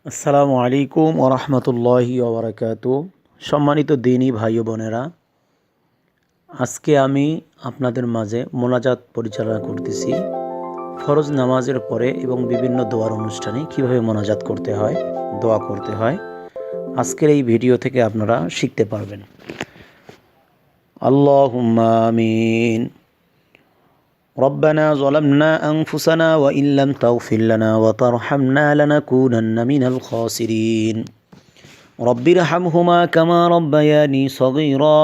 আসসালামু আলাইকুম ওরহমতুল্লাহি ওবরাকাতু। সম্মানিত দিনী ভাই ও বোনেরা, আজকে আমি আপনাদের মাঝে মোনাজাত পরিচালনা করতেছি। ফরজ নামাজের পরে এবং বিভিন্ন দোয়ার অনুষ্ঠানে কিভাবে মোনাজাত করতে হয়, দোয়া করতে হয়, আজকের এই ভিডিও থেকে আপনারা শিখতে পারবেন। আল্লাহুম্মা আমিন। ربنا ظلمنا أنفسنا وإن لم تغفر لنا وترحمنا لنكونن من الخاسرين رب ارحمهما كما ربياني صغيرا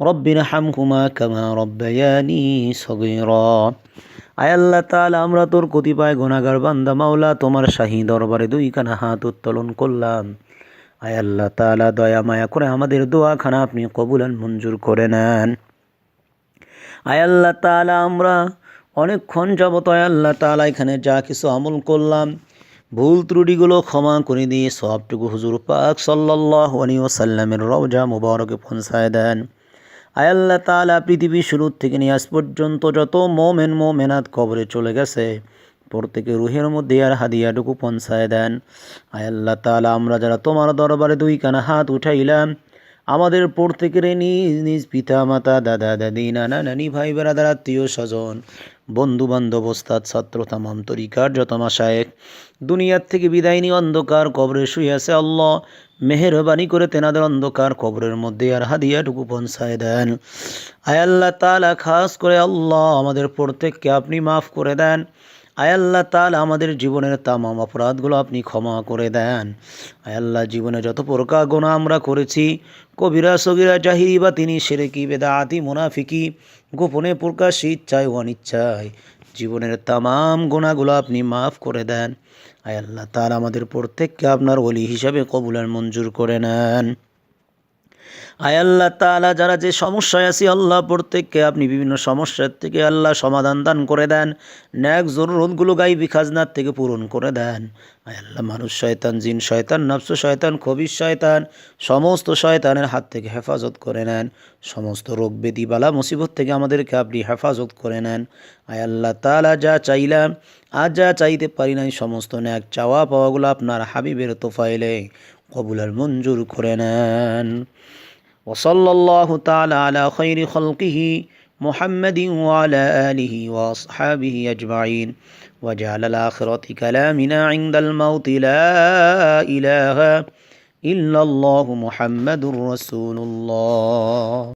رب ارحمهما كما ربياني صغيرا। আয় আল্লাহ তাআলা, আমরা তোর কতিপয় গুনাহগার বান্দা মাওলা, তোমার শাহী দরবারে দুই কানা হাত উত্তোলন করলাম। আয় আল্লাহ তাআলা, দয়া মায়া করে আমাদের দোয়াখানা আপনি কবুল মঞ্জুর করে নেন। আয় আল্লাহ তাআলা, আমরা অনেকক্ষণ যাবত আয় আল্লাহ তাআলা এখানে যা কিছু আমল করলাম, ভুল ত্রুটিগুলো ক্ষমা করে দিয়ে সবটুকু হুজুর পাক সাল্লাল্লাহু আলাইহি ওয়াসাল্লামের রওজা মুবারকে পৌঁছায় দেন। আয় আল্লাহ তাআলা, পৃথিবীর শুরু থেকে নিয়ে আজ পর্যন্ত যত মোমেন মোমেনাত কবরে চলে গেছে, প্রত্যেকের রুহের মধ্যে আর হাদিয়াটুকু পৌঁছায় দেন। আয় আল্লাহ তাআলা, আমরা যারা তোমার দরবারে দুই কানা হাত উঠাইলাম, আমাদের প্রত্যেকের নিজ নিজ পিতা মাতা, দাদা দাদি, নানা নানি, ভাই বেরাদার, আত্মীয় স্বজন, বন্ধু বান্ধব, ওস্তাদ ছাত্র, তামাম তরিকার যত মাশায়েখ দুনিয়ার থেকে বিদায় নিয়ে অন্ধকার কবরে শুয়ে আছে, আল্লাহ মেহেরবানি করে তেনাদের অন্ধকার কবরের মধ্যে আর হাদিয়াটুকু পৌঁছায় দেন। আয় আল্লাহ তাআলা, খাস করে আল্লাহ আমাদের প্রত্যেককে আপনি মাফ করে দেন। আয় আল্লাহ তাআলা, আমাদের জীবনের তামাম অপরাধগুলো আপনি ক্ষমা করে দেন। আয় আল্লাহ, জীবনে যত প্রকার গুনাহ আমরা করেছি, কবিরা সগীরা, জাহিরি বা তিনি, শিরকি, বেদাতি, মুনাফিকি, গোপনে প্রকাশ্যে, ইচ্ছায় ও অনিচ্ছায়, জীবনের তামাম গুনাহগুলো আপনি মাফ করে দেন। আয় আল্লাহ তাআলা, আমাদের প্রত্যেককে আপনার ওলি হিসাবে কবুল আর মঞ্জুর করে নেন। আয় আল্লাহ তাআলা, যারা যে সমস্যায় আছি, আল্লাহ প্রত্যেককে আপনি বিভিন্ন সমস্যার থেকে আল্লাহ সমাধান দান করে দেন। ন্যাক জরুরতগুলো গাইবি খাজনার থেকে পূরণ করে দেন। আয় আল্লাহ, মানুষ শয়তান, জিন শয়তান, নফস শয়তান, খবিশ শয়তান, সমস্ত শয়তানের হাত থেকে হেফাজত করে নেন। সমস্ত রোগ ব্যাধি বালা মুসিবত থেকে আমাদেরকে আপনি হেফাজত করে নেন। আয় আল্লাহ তাআলা, যা চাইলাম আজ যা চাইতে পারি নাই, সমস্ত ন্যাক চাওয়া পাওয়াগুলো আপনার হাবিবের তোফাইলে কবুল আর মঞ্জুর করে নেন। وصلى الله تعالى على خير خلقه محمد وعلى آله وأصحابه أجمعين وجعل الآخرة كلامنا عند الموت لا إله إلا الله محمد رسول الله.